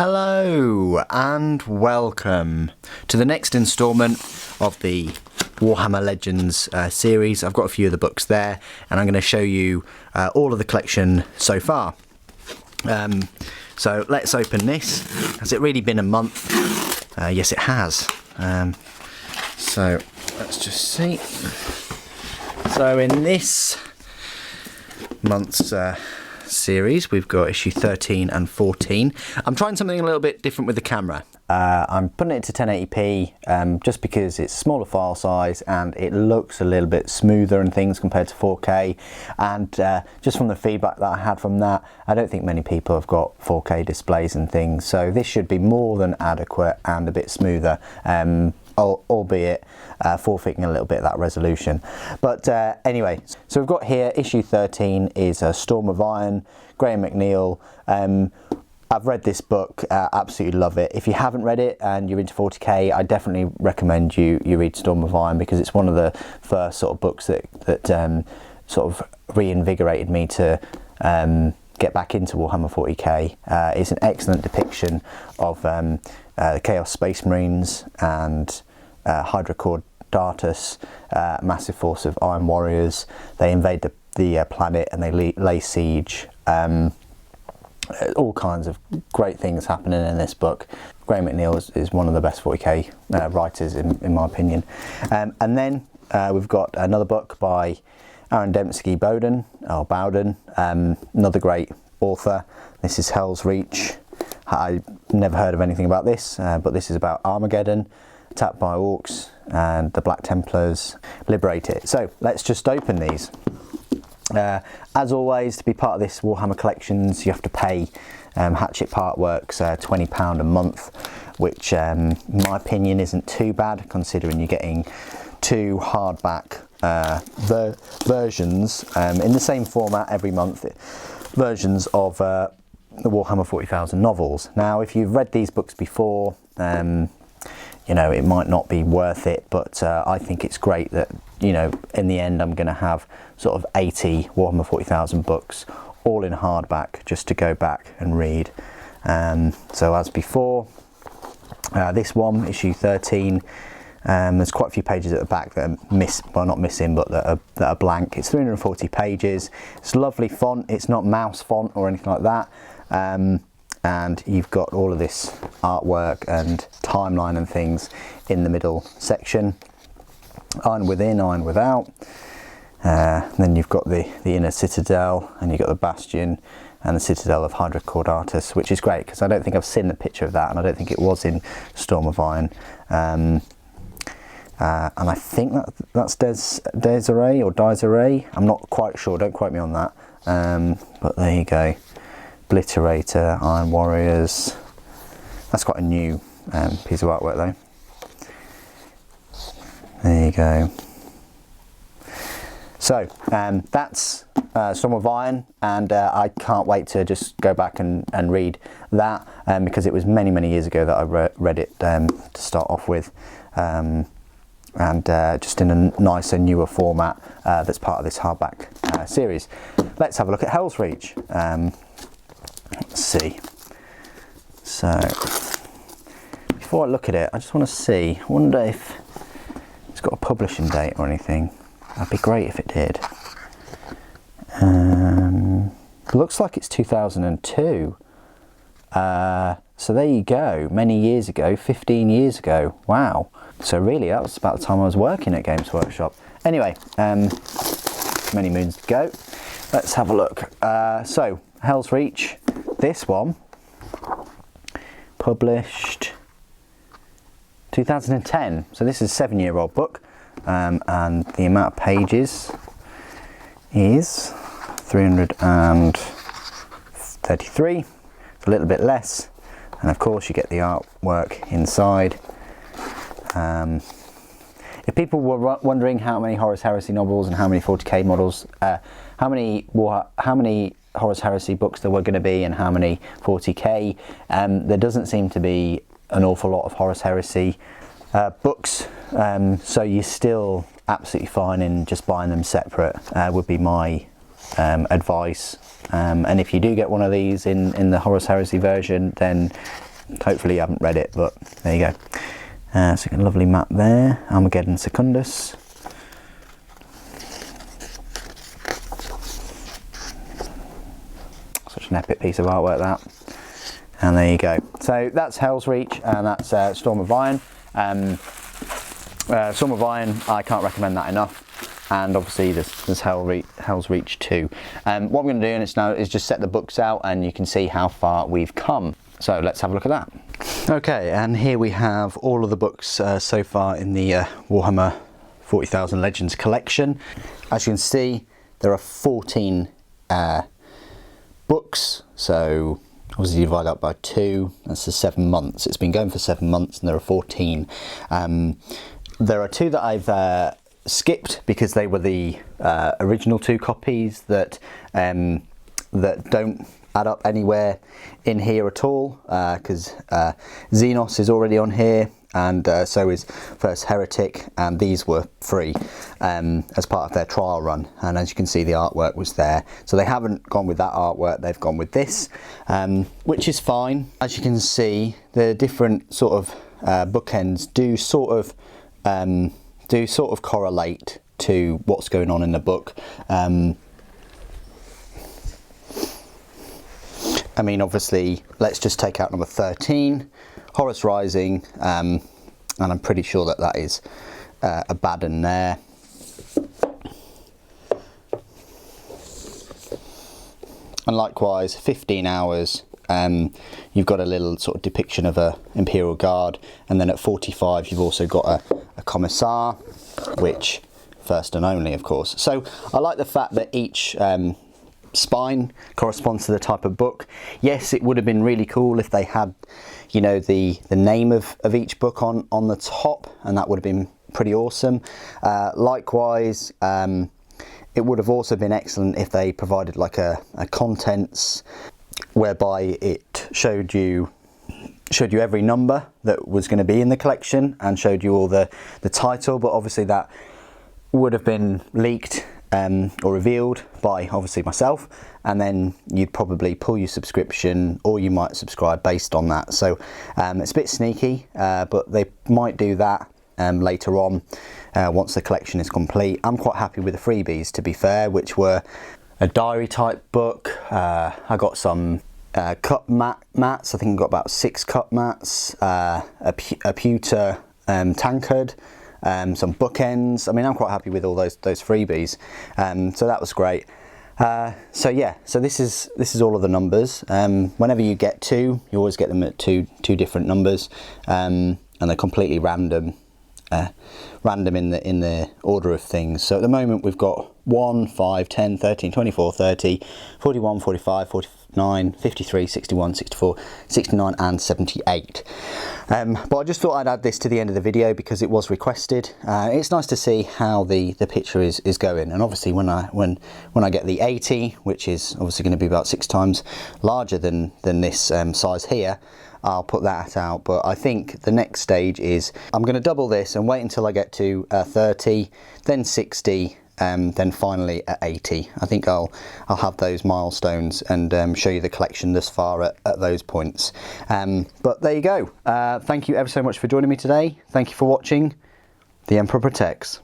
Hello and welcome to the next instalment of the Warhammer Legends series. I've got a few of the books there and I'm going to show you all of the collection so far. So let's open this. Has it really been a month? Yes, it has. So let's just see. So in this month's series we've got issue 13 and 14. I'm trying something a little bit different with the camera. I'm putting it to 1080p just because it's smaller file size and it looks a little bit smoother and things compared to 4K, and just from the feedback that I had from that, I don't think many people have got 4K displays and things, so this should be more than adequate and a bit smoother, albeit forfeiting a little bit of that resolution. But anyway, so we've got here issue 13 is Storm of Iron, Graham McNeil. I've read this book, absolutely love it. If you haven't read it and you're into 40K, I definitely recommend you read Storm of Iron, because it's one of the first sort of books that sort of reinvigorated me to get back into Warhammer 40K. It's an excellent depiction of the Chaos Space Marines and Hydra Corps Dartus, massive force of Iron Warriors. They invade the planet and they lay siege. All kinds of great things happening in this book. Graham McNeil is one of the best 40K writers in my opinion. And then we've got another book by Aaron Dembski Bowden, another great author. This is Hell's Reach. I never heard of anything about this, but this is about Armageddon, attacked by orcs, and the Black Templars liberate it. So let's just open these. As always, to be part of this Warhammer Collections, you have to pay Hatchet Partworks £20 a month, which in my opinion isn't too bad, considering you're getting two hardback versions in the same format every month, versions of the Warhammer 40,000 novels. Now, if you've read these books before, you know, it might not be worth it, but I think it's great that, you know, in the end I'm going to have sort of 80 Warhammer 40,000 books all in hardback just to go back and read. So as before, this one, issue 13, there's quite a few pages at the back that are not missing, but that are blank. It's 340 pages. It's lovely font. It's not mouse font or anything like that. And you've got all of this artwork and timeline and things in the middle section. Iron within, iron without. Then you've got the inner citadel, and you've got the bastion and the citadel of Hydra Corps Dartus, which is great because I don't think I've seen the picture of that, and I don't think it was in Storm of Iron. And I think that's Desiree or Desiree. I'm not quite sure, don't quote me on that. But there you go. Obliterator, Iron Warriors. That's quite a new piece of artwork though. There you go. So that's Storm of Iron, and I can't wait to just go back and read that, because it was many years ago that I read it to start off with, and just in a nicer, newer format that's part of this hardback series. Let's have a look at Hell's Reach. Let's see. So before I look at it, I just want to see, I wonder if it's got a publishing date or anything. That'd be great if it did. Looks like it's 2002. So there you go, many years ago, 15 years ago. Wow. So really that was about the time I was working at Games Workshop. Anyway, many moons to go. Let's have a look. So Hell's Reach, this one, published 2010. So this is a 7-year-old book, and the amount of pages is 333. It's a little bit less, and of course you get the artwork inside. If people were wondering how many Horus Heresy novels and how many 40K models, how many Horus Heresy books there were going to be and how many 40K, there doesn't seem to be an awful lot of Horus Heresy books, so you're still absolutely fine in just buying them separate, would be my advice. And if you do get one of these in the Horus Heresy version, then Hopefully you haven't read it, but there you go. So a lovely map there, Armageddon Secundus. Such an epic piece of artwork, that. And there you go. So that's Hell's Reach, and that's Storm of Iron. Storm of Iron, I can't recommend that enough. And obviously there's Hell's Reach 2. What I'm going to do now is just set the books out, and you can see how far we've come. So let's have a look at that. Okay, and here we have all of the books so far in the Warhammer 40,000 Legends collection. As you can see, there are 14 books, so obviously divide up by 2, that's the 7 months. It's been going for 7 months, and there are 14. There are 2 that I've skipped because they were the original 2 copies that don't add up anywhere in here at all, because Xenos is already on here, and so is First Heretic, and these were free as part of their trial run, and as you can see the artwork was there. So they haven't gone with that artwork, they've gone with this, which is fine. As you can see, the different sort of bookends do sort of correlate to what's going on in the book. I mean, obviously, let's just take out number 13, Horus Rising, and I'm pretty sure that that is Abaddon there. And likewise, 15 hours, you've got a little sort of depiction of a Imperial Guard, and then at 45 you've also got a Commissar, which first and only, of course. So I like the fact that each spine corresponds to the type of book. Yes, it would have been really cool if they had, you know, the name of each book on the top, and that would have been pretty awesome. Likewise, it would have also been excellent if they provided like a contents whereby it showed you every number that was going to be in the collection and showed you all the title, but obviously that would have been leaked or revealed by obviously myself, and then you'd probably pull your subscription, or you might subscribe based on that. So it's a bit sneaky, but they might do that later on once the collection is complete. I'm quite happy with the freebies, to be fair, which were a diary type book. I got some cup mats. I think I got about 6 cup mats, a pewter tankard, some bookends. I mean, I'm quite happy with all those freebies, so that was great. So yeah, so this is all of the numbers. Whenever you get 2, you always get them at two different numbers, and they're completely random in the order of things. So at the moment we've got 1, 5, 10, 13, 24, 30, 41, 45, 49, 53, 61, 64, 69 and 78. But I just thought I'd add this to the end of the video because it was requested. It's nice to see how the picture is going, and obviously when I get the 80, which is obviously going to be about 6 times larger than this size here, I'll put that out. But I think the next stage is I'm going to double this and wait until I get to 30, then 60, then finally at 80. I think I'll have those milestones and show you the collection thus far at those points. But there you go. Thank you ever so much for joining me today. Thank you for watching. The Emperor protects.